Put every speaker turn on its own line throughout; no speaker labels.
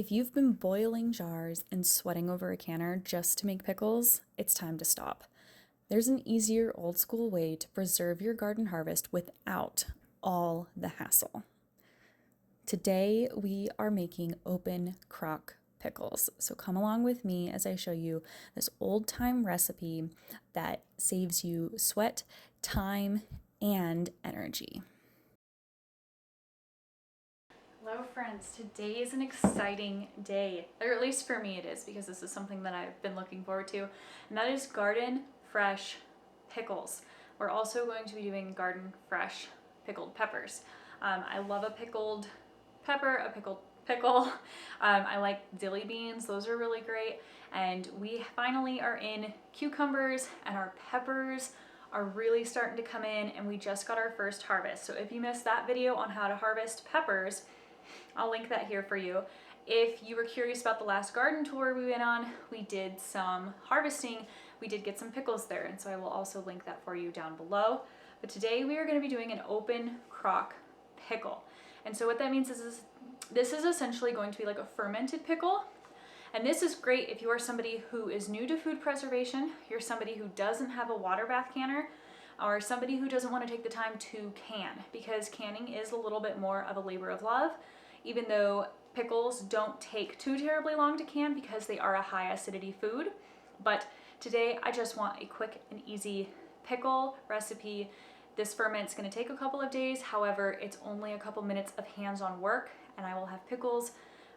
If you've been boiling jars and sweating over a canner just to make pickles, it's time to stop. There's an easier old school way to preserve your garden harvest without all the hassle. Today we are making open crock pickles. So come along with me as I show you this old time recipe that saves you sweat, time, and energy. Hello friends, today is an exciting day, or at least for me it is, because this is something that I've been looking forward to, and that is garden fresh pickles. We're also going to be doing garden fresh pickled peppers. I love a pickled pepper, a pickled pickle. I like dilly beans, those are really great. And we finally are in cucumbers, and our peppers are really starting to come in, and we just got our first harvest. So if you missed that video on how to harvest peppers, I'll link that here for you. If you were curious about the last garden tour we went on, we did some harvesting. We did get some pickles there, and so I will also link that for you down below. But today we are going to be doing an open crock pickle. And so what that means is this is essentially going to be like a fermented pickle. And this is great if you are somebody who is new to food preservation, you're somebody who doesn't have a water bath canner, or somebody who doesn't want to take the time to can, because canning is a little bit more of a labor of love, even though pickles don't take too terribly long to can because they are a high acidity food. But today I just want a quick and easy pickle recipe. This ferment's going to take a couple of days, however it's only a couple minutes of hands-on work, and I will have pickles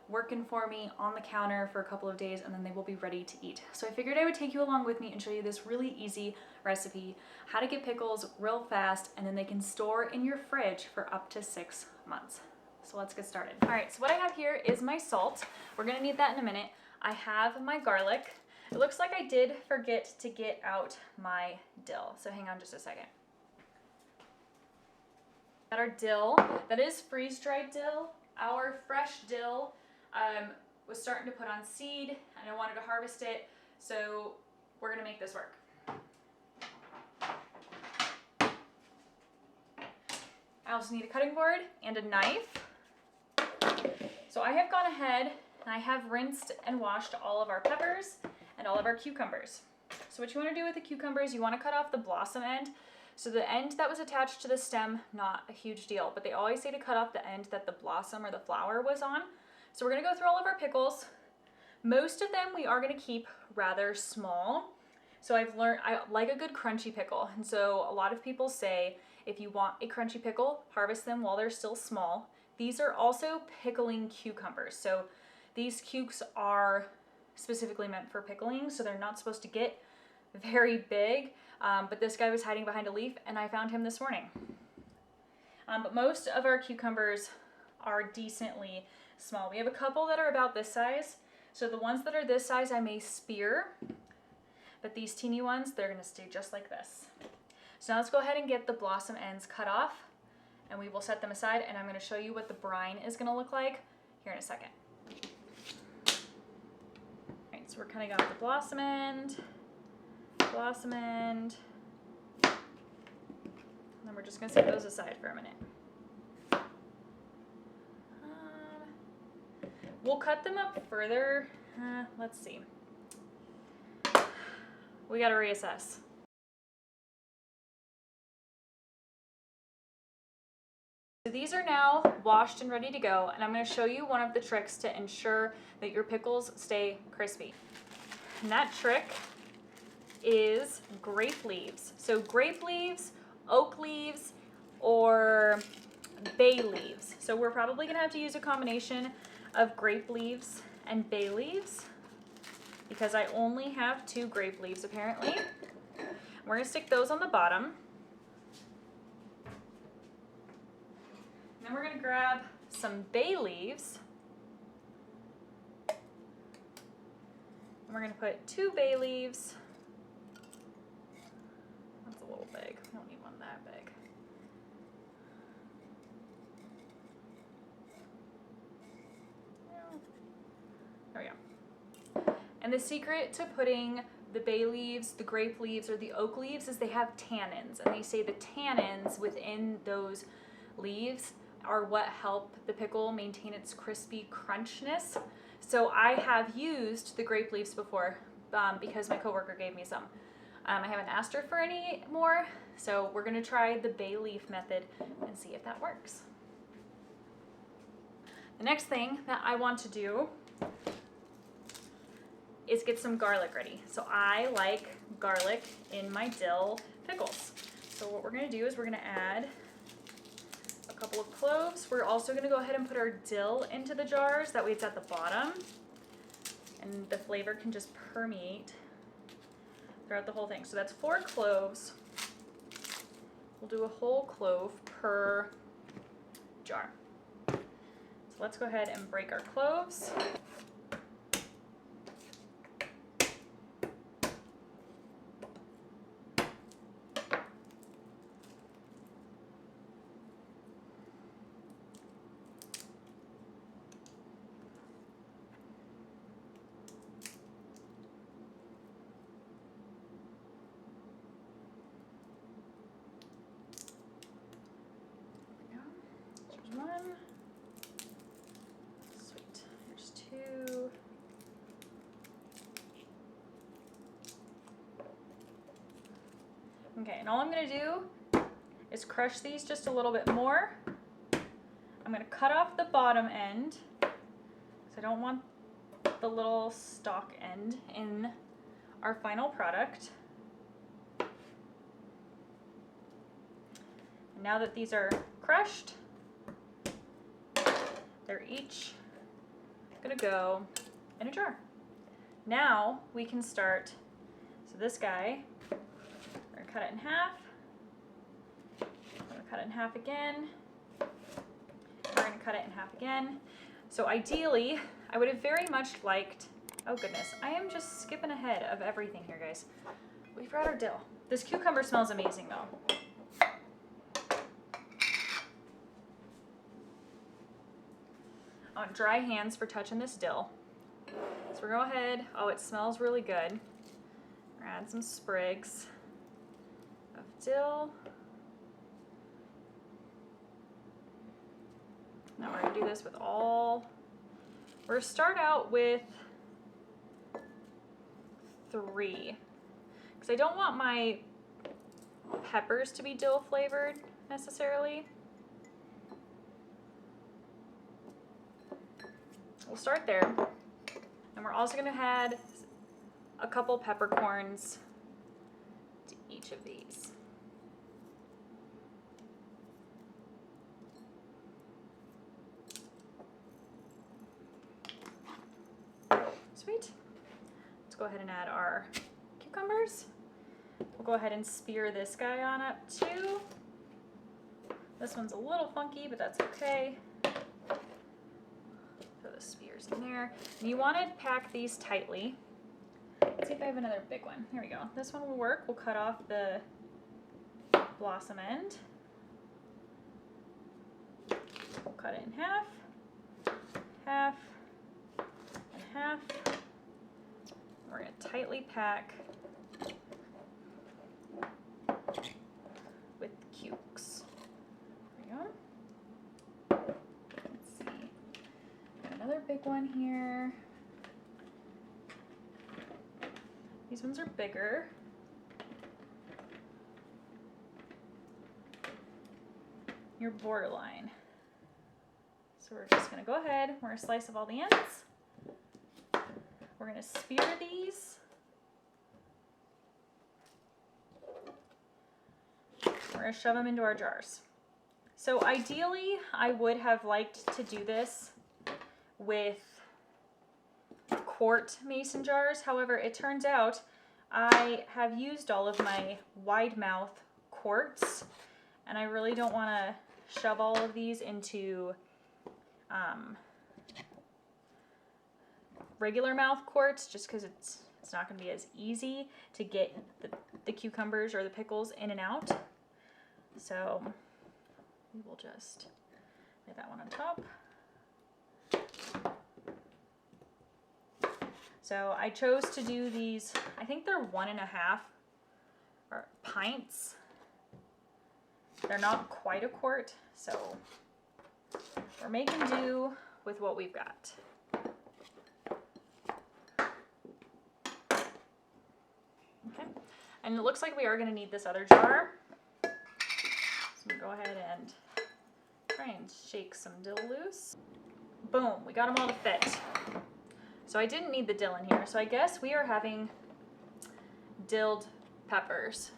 working for me on the counter for a couple of days, and then they will be ready to eat. So I figured I would take you along with me and show you this really easy recipe, how to get pickles real fast, and then they can store in your fridge for up to 6 months. So let's get started. All right, so what I have here is my salt. We're gonna need that in a minute. I have my garlic. It looks like I did forget to get out my dill, so hang on just a second. Got our dill. That is freeze-dried dill. Our fresh dill was starting to put on seed, and I wanted to harvest it, so we're gonna make this work. I also need a cutting board and a knife. So I have gone ahead and I have rinsed and washed all of our peppers and all of our cucumbers. So what you want to do with the cucumbers, you want to cut off the blossom end. So the end that was attached to the stem, not a huge deal, but they always say to cut off the end that the blossom or the flower was on. So we're going to go through all of our pickles. Most of them we are going to keep rather small. So I've learned I like a good crunchy pickle. And so a lot of people say if you want a crunchy pickle, harvest them while they're still small. These are also pickling cucumbers. So these cukes are specifically meant for pickling, so they're not supposed to get very big. But this guy was hiding behind a leaf, and I found him this morning. But most of our cucumbers are decently small. We have a couple that are about this size. So the ones that are this size I may spear, but these teeny ones, they're gonna stay just like this. So now let's go ahead and get the blossom ends cut off, and we will set them aside, and I'm going to show you what the brine is going to look like here in a second. All right, so we're cutting off the blossom end, and then we're just going to set those aside for a minute. We'll cut them up further. Let's see. We got to reassess. So these are now washed and ready to go, and I'm going to show you one of the tricks to ensure that your pickles stay crispy. And that trick is grape leaves. So grape leaves, oak leaves, or bay leaves. So we're probably going to have to use a combination of grape leaves and bay leaves, because I only have 2 grape leaves apparently. We're going to stick those on the bottom. Then we're going to grab some bay leaves, and we're going to put 2 bay leaves. That's a little big. We don't need one that big. There we go. And the secret to putting the bay leaves, the grape leaves, or the oak leaves is they have tannins, and they say the tannins within those leaves are what help the pickle maintain its crispy crunchness. So I have used the grape leaves before because my coworker gave me some. I haven't asked her for any more, so we're gonna try the bay leaf method and see if that works. The next thing that I want to do is get some garlic ready. So I like garlic in my dill pickles. So what we're gonna do is we're gonna add a couple of cloves. We're also gonna go ahead and put our dill into the jars. That way it's at the bottom and the flavor can just permeate throughout the whole thing. So that's 4 cloves. We'll do a whole clove per jar. So let's go ahead and break our cloves. There's 1. Sweet. There's 2. Okay, and all I'm going to do is crush these just a little bit more. I'm going to cut off the bottom end because I don't want the little stalk end in our final product. And now that these are crushed, they're each going to go in a jar. Now we can start. So this guy, we're going to cut it in half. We're going to cut it in half again. We're going to cut it in half again. So ideally, I would have very much liked, oh goodness, I am just skipping ahead of everything here, guys. We've got our dill. This cucumber smells amazing though. I want dry hands for touching this dill. So we're going to go ahead, oh it smells really good. We're gonna add some sprigs of dill. Now we're going to do this with all, we're going to start out with 3 because I don't want my peppers to be dill flavored necessarily. We'll start there. And we're also going to add a couple peppercorns to each of these. Sweet. Let's go ahead and add our cucumbers. We'll go ahead and spear this guy on up too. This one's a little funky, but that's okay. Throw the spears in there. And you want to pack these tightly. Let's see if I have another big one. Here we go. This one will work. We'll cut off the blossom end. We'll cut it in half, half, and half. We're going to tightly pack with cukes. There we go. Let's see. Got another big one here. These ones are bigger. You're borderline. So we're just going to go ahead. We're going to slice off all the ends. We're going to spear these. We're going to shove them into our jars. So ideally, I would have liked to do this with quart mason jars. However, it turns out I have used all of my wide mouth quarts, and I really don't want to shove all of these into regular mouth quarts just because it's not going to be as easy to get the cucumbers or the pickles in and out. So we will just lay that one on top. So I chose to do these, I think they're 1.5 pints. They're not quite a quart, so we're making do with what we've got. And it looks like we are going to need this other jar. So I'm going to go ahead and try and shake some dill loose. Boom, we got them all to fit. So I didn't need the dill in here. So I guess we are having dilled peppers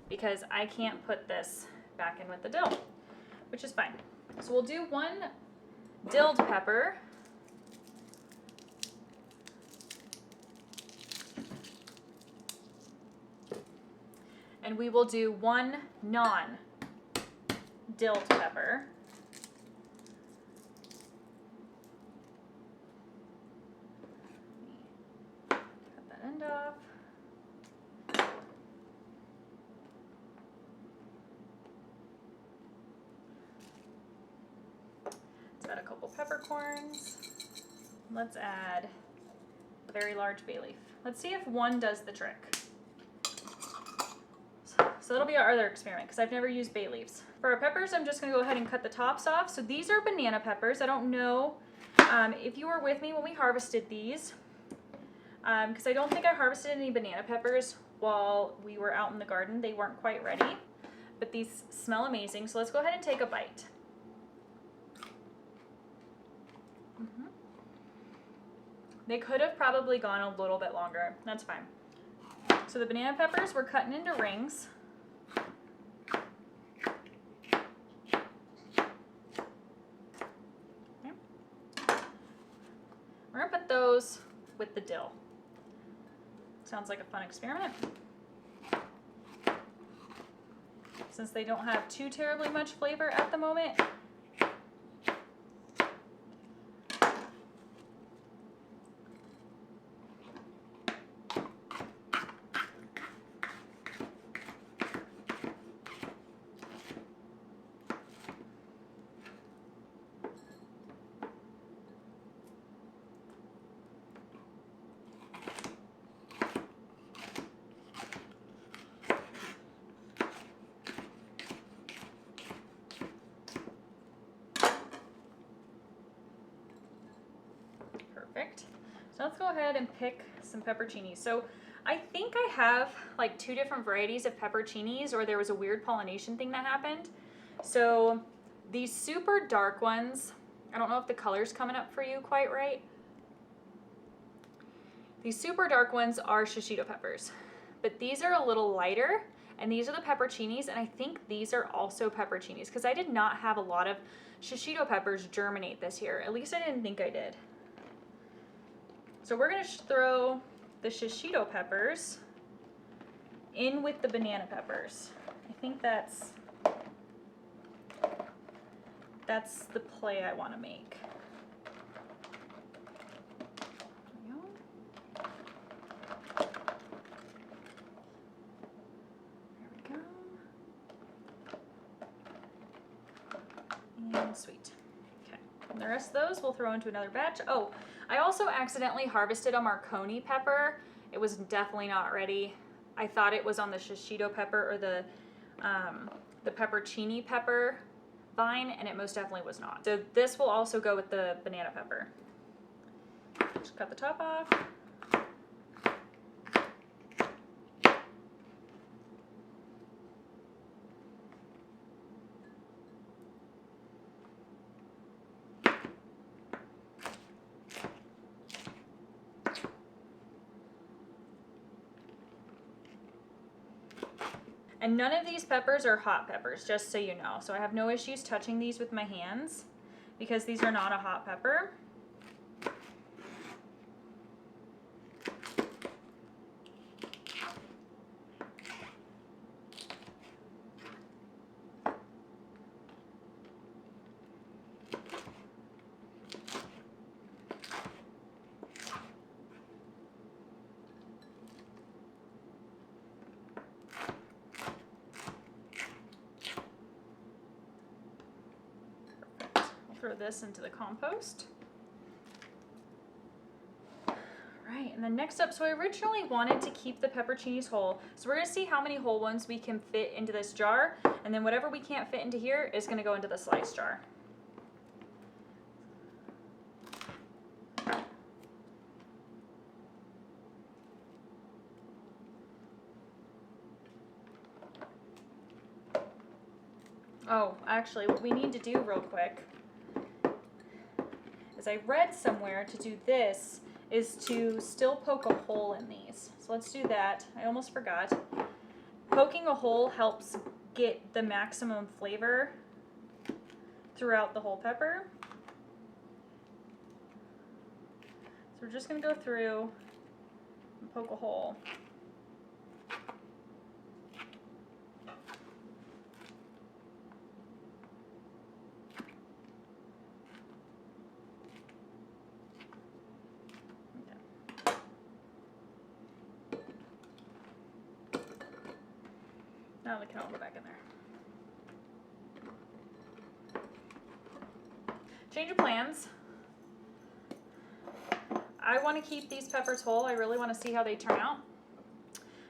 because I can't put this back in with the dill, which is fine. So we'll do one dilled pepper. And we will do one non-dilled pepper. Cut that end off. Let's add a couple peppercorns. Let's add a very large bay leaf. Let's see if one does the trick. So that'll be our other experiment because I've never used bay leaves. For our peppers, I'm just going to go ahead and cut the tops off. So these are banana peppers. I don't know if you were with me when we harvested these, because I don't think I harvested any banana peppers while we were out in the garden. They weren't quite ready, but these smell amazing. So let's go ahead and take a bite. They could have probably gone a little bit longer. That's fine. So the banana peppers we're cutting into rings. Okay. We're gonna put those with the dill. Sounds like a fun experiment. Since they don't have too terribly much flavor at the moment, perfect. So let's go ahead and pick some pepperoncinis. So I think I have like 2 different varieties of pepperoncinis, or there was a weird pollination thing that happened. So these super dark ones, I don't know if the color's coming up for you quite right. These super dark ones are shishito peppers, but these are a little lighter, and these are the pepperoncinis, and I think these are also pepperoncinis because I did not have a lot of shishito peppers germinate this year. At least I didn't think I did. So we're going to throw the shishito peppers in with the banana peppers. I think that's the play I want to make. There we go. And sweet. Okay. And the rest of those we'll throw into another batch. Oh, I also accidentally harvested a Marconi pepper. It was definitely not ready. I thought it was on the shishito pepper or the peppercini pepper vine, and it most definitely was not. So this will also go with the banana pepper. Just cut the top off. And none of these peppers are hot peppers, just so you know. So I have no issues touching these with my hands because these are not a hot pepper. Throw this into the compost. Right, and then next up, so I originally wanted to keep the pepperoncinis whole. So we're gonna see how many whole ones we can fit into this jar, and then whatever we can't fit into here is gonna go into the slice jar. Oh, actually, what we need to do real quick is I read somewhere to do this is to still poke a hole in these. So let's do that. I almost forgot. Poking a hole helps get the maximum flavor throughout the whole pepper. So we're just going to go through and poke a hole. Now they can all go back in there. Change of plans. I want to keep these peppers whole. I really want to see how they turn out.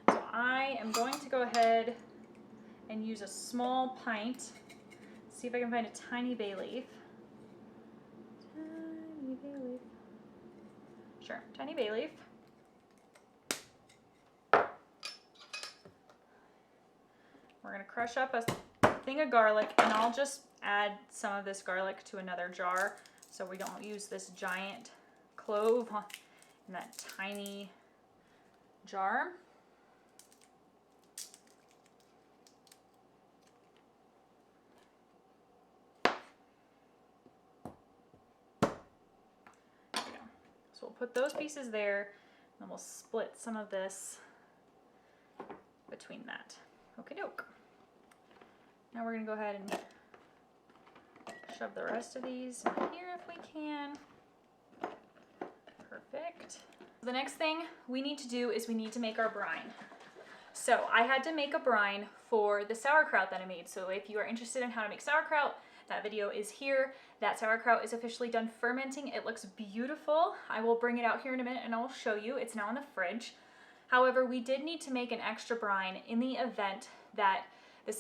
So I am going to go ahead and use a small pint. See if I can find a tiny bay leaf. Tiny bay leaf. Sure, tiny bay leaf. We're going to crush up a thing of garlic, and I'll just add some of this garlic to another jar so we don't use this giant clove in that tiny jar. There we go. So we'll put those pieces there, and we'll split some of this between that. Okie doke. Now we're going to go ahead and shove the rest of these in here if we can. Perfect. The next thing we need to do is we need to make our brine. So I had to make a brine for the sauerkraut that I made. So if you are interested in how to make sauerkraut, that video is here. That sauerkraut is officially done fermenting. It looks beautiful. I will bring it out here in a minute and I'll show you. It's now in the fridge. However, we did need to make an extra brine in the event that the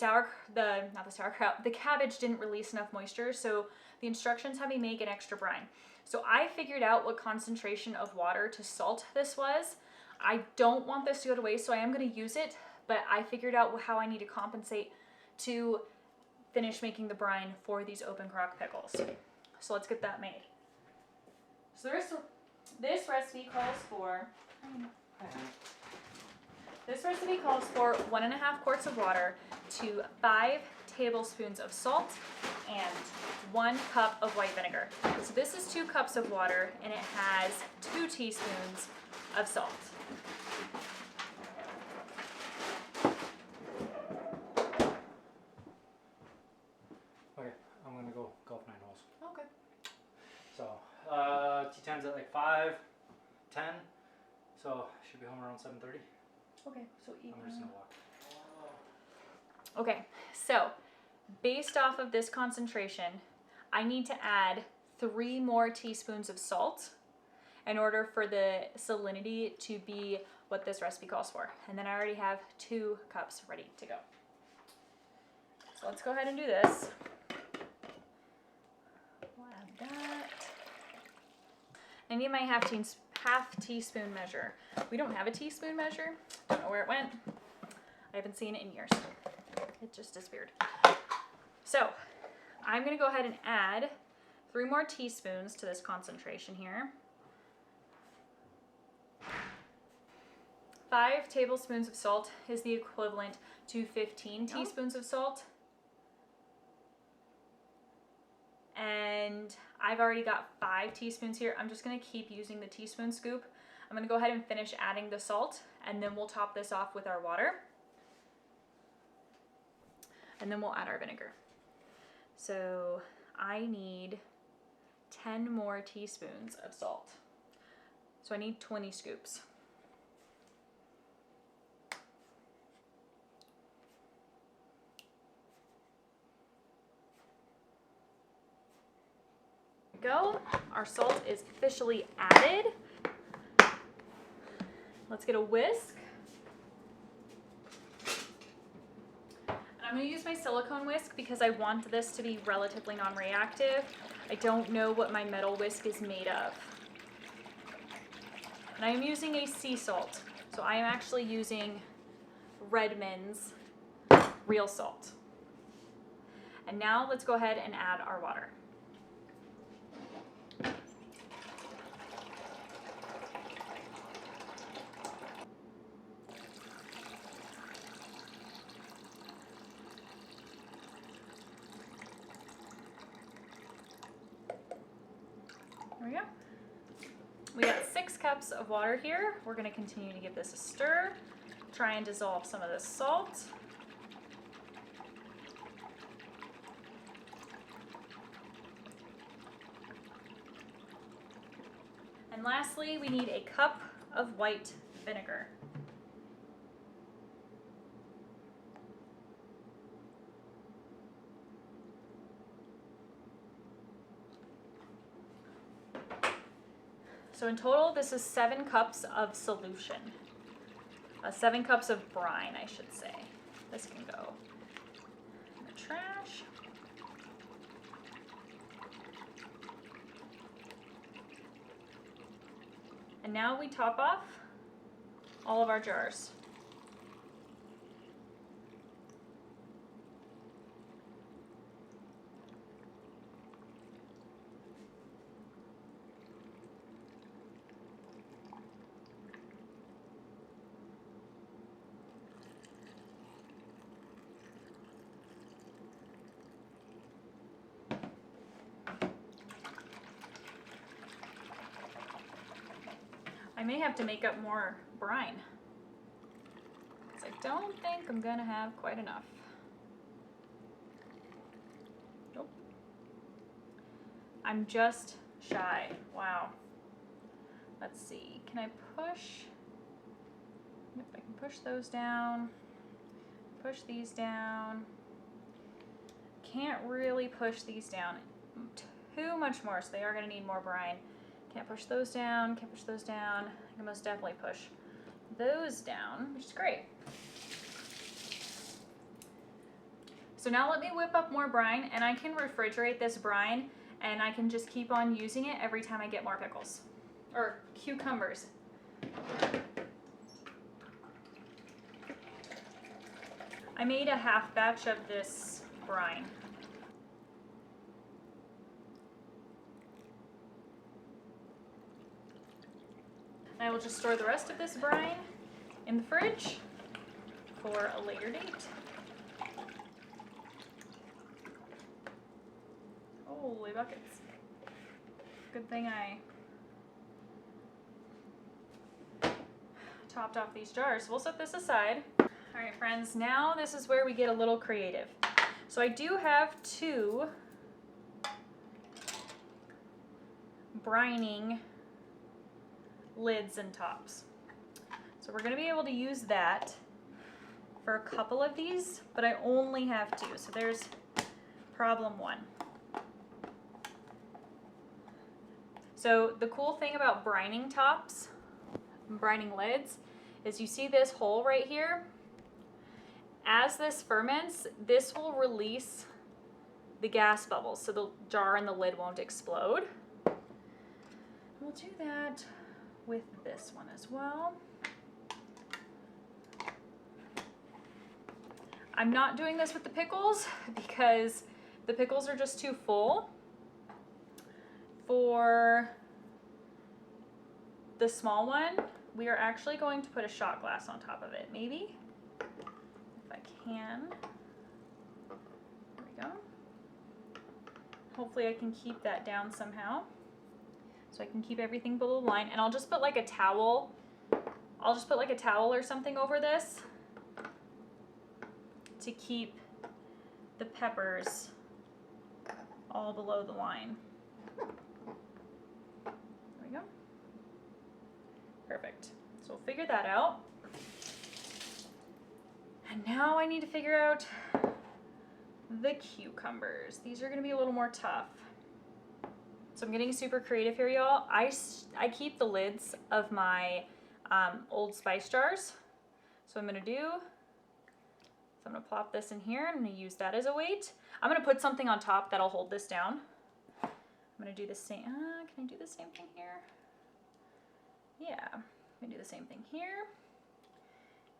cabbage didn't release enough moisture, so the instructions have me make an extra brine. So I figured out what concentration of water to salt this was. I don't want this to go to waste, so I am going to use it, but I figured out how I need to compensate to finish making the brine for these open crock pickles. So let's get that made. So this recipe calls for 1.5 quarts of water to 5 tablespoons of salt and 1 cup of white vinegar. So this is 2 cups of water and it has 2 teaspoons of salt.
Okay, I'm gonna go golf 9 holes.
Okay.
So, T10's at like 5:10, so should be home around 7:30.
Okay, so
I'm just gonna walk.
Okay, so based off of this concentration, I need to add 3 more teaspoons of salt in order for the salinity to be what this recipe calls for. And then I already have 2 cups ready to go. So let's go ahead and do this. We'll add that. I need my half teaspoon measure. We don't have a teaspoon measure. Don't know where it went. I haven't seen it in years. It just disappeared. So I'm going to go ahead and add 3 more teaspoons to this concentration here. 5 tablespoons of salt is the equivalent to 15 teaspoons of salt. And I've already got 5 teaspoons here. I'm just going to keep using the teaspoon scoop. I'm going to go ahead and finish adding the salt, and then we'll top this off with our water. And then we'll add our vinegar. So I need 10 more teaspoons of salt. So I need 20 scoops. Go. Our salt is officially added. Let's get a whisk. I'm going to use my silicone whisk because I want this to be relatively non-reactive. I don't know what my metal whisk is made of. And I am using a sea salt. So I am actually using Redmond's real salt. And now let's go ahead and add our water. There we go. We got 6 cups of water here. We're going to continue to give this a stir. Try and dissolve some of the salt. And lastly, we need a cup of white vinegar. So in total, this is 7 cups of solution. 7 cups of brine, I should say. This can go in the trash. And now we top off all of our jars. I may have to make up more brine, because I don't think I'm gonna have quite enough. Nope. I'm just shy. Wow. Let's see. Can I push? Yep, I can push those down. Push these down. Can't really push these down too much more, so they are gonna need more brine. Can't push those down, can't push those down. I can most definitely push those down, which is great. So now let me whip up more brine, and I can refrigerate this brine, and I can just keep on using it every time I get more pickles. Or cucumbers. I made a half batch of this brine. I will just store the rest of this brine in the fridge for a later date. Holy buckets. Good thing I topped off these jars. We'll set this aside. All right, friends, now this is where we get a little creative. So I do have 2 brining lids and tops. So we're going to be able to use that for a couple of these, but I only have 2. So there's problem 1. So the cool thing about brining tops, brining lids, is you see this hole right here? As this ferments, this will release the gas bubbles so the jar and the lid won't explode. We'll do that with this one as well. I'm not doing this with the pickles because the pickles are just too full. For the small one, we are actually going to put a shot glass on top of it, maybe, if I can. There we go. Hopefully I can keep that down somehow, so I can keep everything below the line. And I'll just put like a towel. I'll just put like a towel or something over this to keep the peppers all below the line. There we go. Perfect. So we'll figure that out. And now I need to figure out the cucumbers. These are going to be a little more tough. So I'm getting super creative here, y'all. I keep the lids of my Old Spice jars. So I'm going to do, so I'm going to plop this in here. I'm going to use that as a weight. I'm going to put something on top that'll hold this down. I'm going to do the same, can I do the same thing here? Yeah, I'm going to do the same thing here.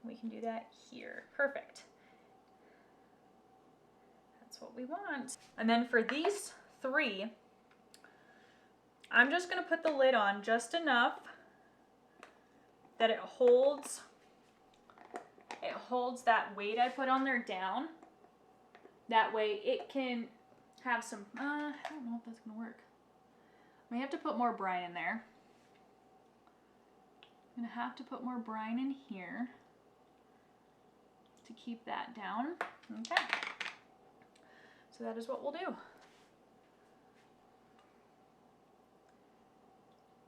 We can do that here. Perfect. That's what we want. And then for these 3, I'm just gonna put the lid on just enough that it holds that weight I put on there down. That way it can have some, I don't know if that's gonna work. We have to put more brine in there. I'm gonna have to put more brine in here to keep that down. Okay. So that is what we'll do. I'm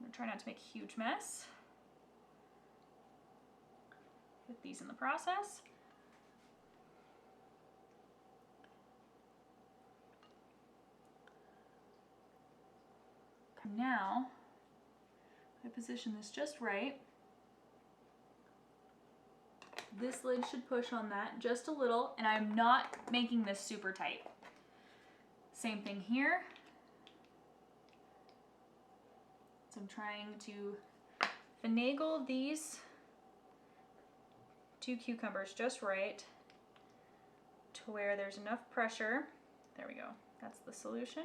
gonna try not to make a huge mess with these in the process. Now, I position this just right. This lid should push on that just a little, and I'm not making this super tight. Same thing here. So I'm trying to finagle these 2 cucumbers just right to where there's enough pressure. There we go. That's the solution.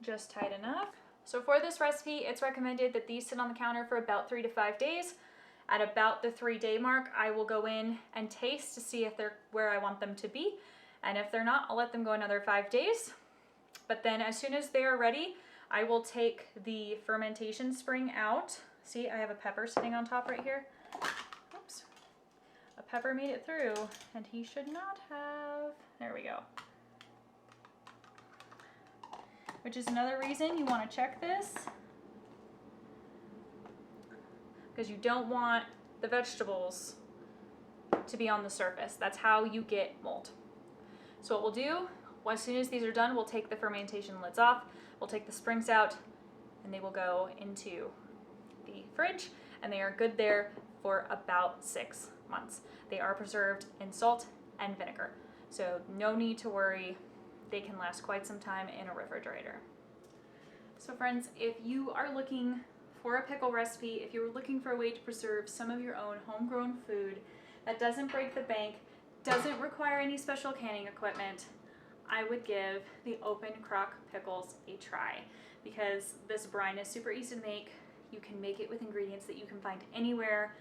Just tight enough. So for this recipe, it's recommended that these sit on the counter for about 3 to 5 days. At about the 3-day mark, I will go in and taste to see if they're where I want them to be. And if they're not, I'll let them go another 5 days. But then as soon as they are ready, I will take the fermentation spring out. See, I have a pepper sitting on top right here. Oops. A pepper made it through, and he should not have. There we go. Which is another reason you want to check this, because you don't want the vegetables to be on the surface. That's how you get mold. So what we'll do, as soon as these are done, we'll take the fermentation lids off, we'll take the springs out, and they will go into the fridge, and they are good there for about 6 months. They are preserved in salt and vinegar, so no need to worry. They can last quite some time in a refrigerator. So friends, if you are looking for a pickle recipe, if you're looking for a way to preserve some of your own homegrown food that doesn't break the bank, doesn't require any special canning equipment, I would give the open crock pickles a try, because this brine is super easy to make. You can make it with ingredients that you can find anywhere,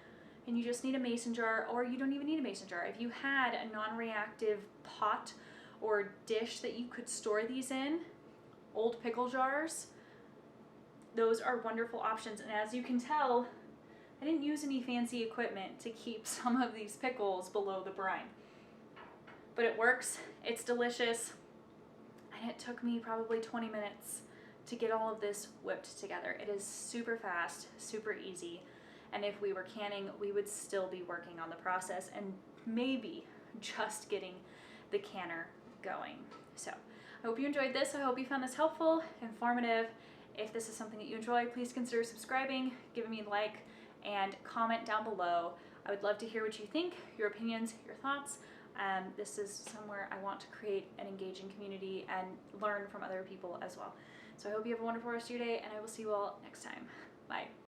and you just need a mason jar, or you don't even need a mason jar. If you had a non-reactive pot or dish that you could store these in, old pickle jars, those are wonderful options. And as you can tell, I didn't use any fancy equipment to keep some of these pickles below the brine. But it works, it's delicious, and it took me probably 20 minutes to get all of this whipped together. It is super fast, super easy, and if we were canning, we would still be working on the process and maybe just getting the canner going. So I hope you enjoyed this. I hope you found this helpful, informative. If this is something that you enjoy, please consider subscribing, giving me a like, and comment down below. I would love to hear what you think, your opinions, your thoughts. This is somewhere I want to create an engaging community and learn from other people as well. So I hope you have a wonderful rest of your day, and I will see you all next time. Bye.